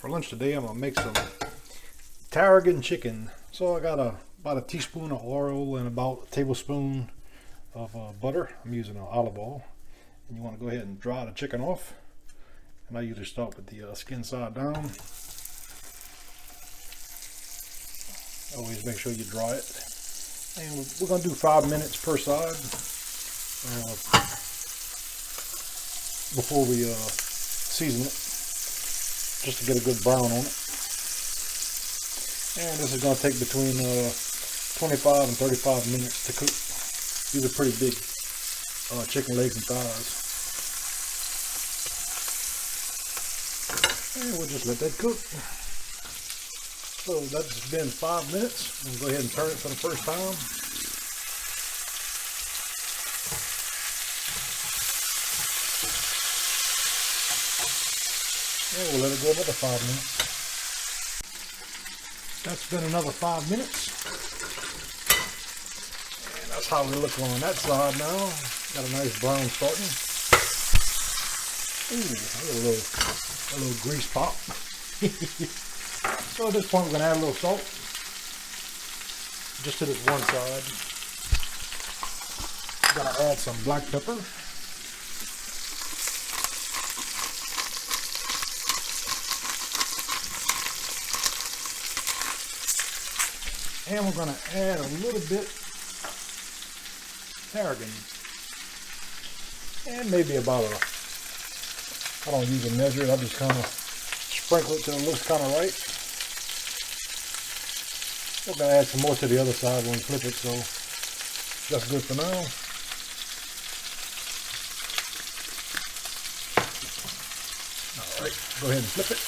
For lunch today, I'm gonna make some Tarragon chicken. So I got about a teaspoon of oil and about a tablespoon of butter. I'm using olive oil. And you want to go ahead and dry the chicken off. And I usually start with the skin side down. Always make sure you dry it. And we're gonna do 5 minutes per side before we season it, just to get a good brown on it. And this is going to take between 25 and 35 minutes to cook. These are pretty big chicken legs and thighs. And we'll just let that cook. So that's been 5 minutes. We'll go ahead and turn it for the first time. And we'll let it go another 5 minutes. That's been another 5 minutes. And that's how we look on that side now. Got a nice brown starting. Ooh, a little grease pop. So at this point, we're going to add a little salt. Just to this one side. We're going to add some black pepper. And we're going to add a little bit tarragon. And maybe about I don't usually measure it, I just kind of sprinkle it till it looks kind of right. We're going to add some more to the other side when we flip it, so that's good for now. Alright, go ahead and flip it.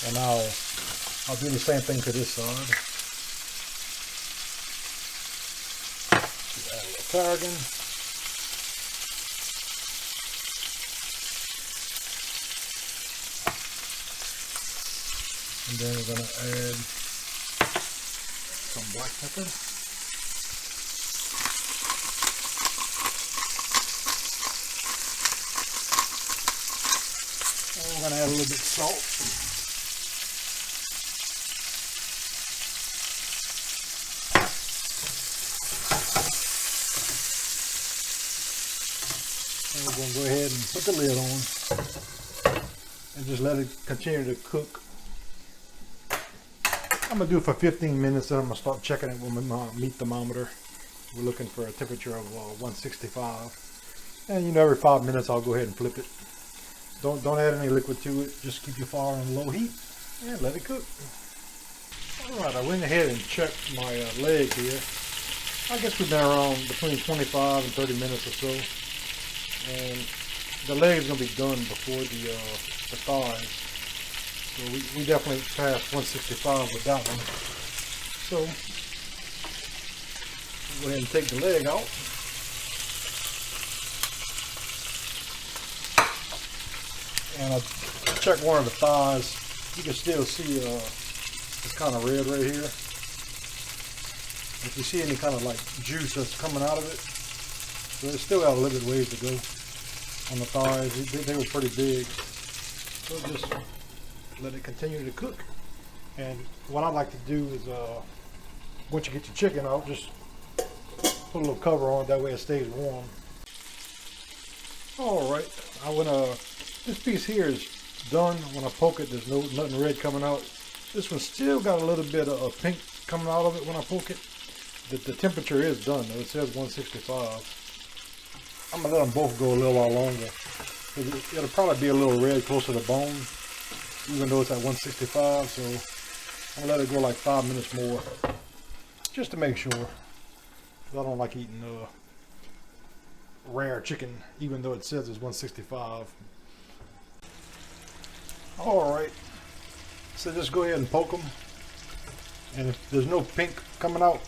And I'll do the same thing to this side. Add a little tarragon. And then we're going to add some black pepper. And we're going to add a little bit of salt. And we're going to go ahead and put the lid on and just let it continue to cook. I'm going to do it for 15 minutes, then I'm going to start checking it with my meat thermometer. We're looking for a temperature of 165. And you know, every 5 minutes I'll go ahead and flip it. Don't add any liquid to it. Just keep your fire on low heat and let it cook. Alright, I went ahead and checked my leg here. I guess we've been around between 25 and 30 minutes or so. And the leg is going to be done before the thighs. So we definitely passed 165 with that one. So we'll go ahead and take the leg out. And I checked one of the thighs. You can still see it's kind of red right here. If you see any kind of like juice that's coming out of it, so it's still got a little bit ways to go on the thighs. They were pretty big. So just let it continue to cook. And what I like to do is once you get your chicken out, just put a little cover on it, that way it stays warm. Alright, this piece here is done. When I poke it, there's nothing red coming out. This one still got a little bit of pink coming out of it when I poke it. The temperature is done though. It says 165. I'm going to let them both go a little while longer. It'll probably be a little red closer to the bone, even though it's at 165. So I'm going to let it go like 5 minutes more, just to make sure. I don't like eating rare chicken, even though it says it's 165. Alright, so just go ahead and poke them. And if there's no pink coming out,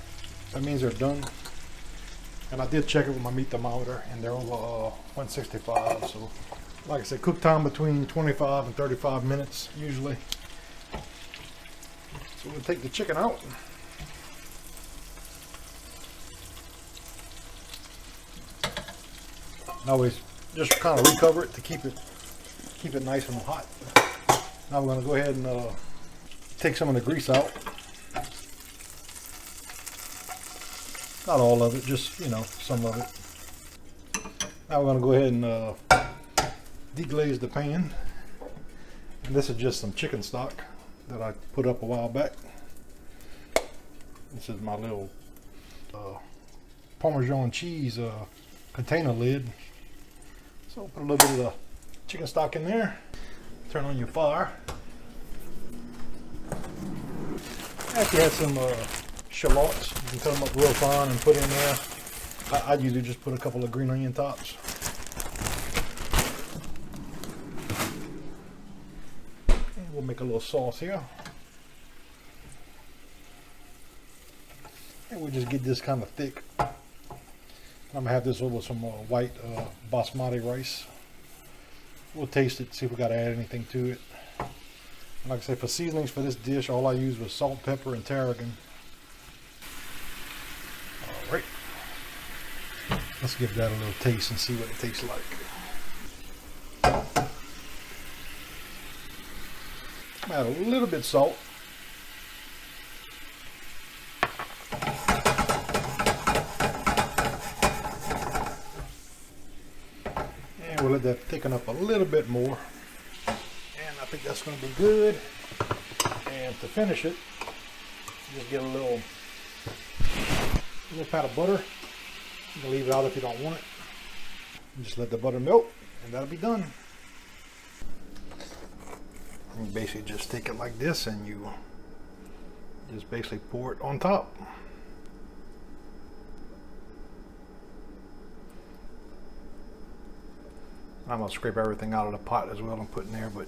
that means they're done. And I did check it with my meat thermometer, and they're over 165. So, like I said, cook time between 25 and 35 minutes usually. So we'll take the chicken out. And always just kind of recover it to keep it nice and hot. Now we're going to go ahead and take some of the grease out. Not all of it, just, you know, some of it. Now we're going to go ahead and deglaze the pan. And this is just some chicken stock that I put up a while back. This is my little Parmesan cheese container lid. So put a little bit of the chicken stock in there. Turn on your fire. After you have some shallots, you can cut them up real fine and put in there. I usually just put a couple of green onion tops. And we'll make a little sauce here. And we'll just get this kind of thick. I'm gonna have this over some white basmati rice. We'll taste it, see if we gotta add anything to it. And like I say, for seasonings for this dish, all I used was salt, pepper, and tarragon. All right, let's give that a little taste and see what it tastes like. Add a little bit of salt. And we'll let that thicken up a little bit more. And I think that's going to be good. And to finish it, just get a little pat of butter. You can leave it out if you don't want it. Just let the butter melt, and that'll be done. You basically just take it like this, and you just basically pour it on top. I'm gonna scrape everything out of the pot as well and put in there, but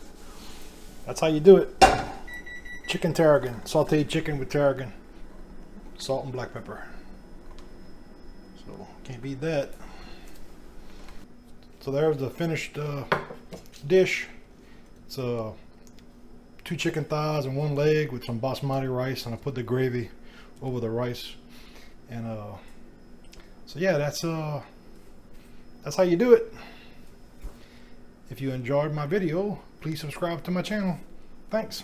that's how you do it. Chicken tarragon, sauteed chicken with tarragon, salt and black pepper. So can't beat that. So there's the finished dish. It's 2 chicken thighs and 1 leg with some basmati rice, and I put the gravy over the rice. And so yeah, that's how you do it. If you enjoyed my video, please subscribe to my channel. Thanks.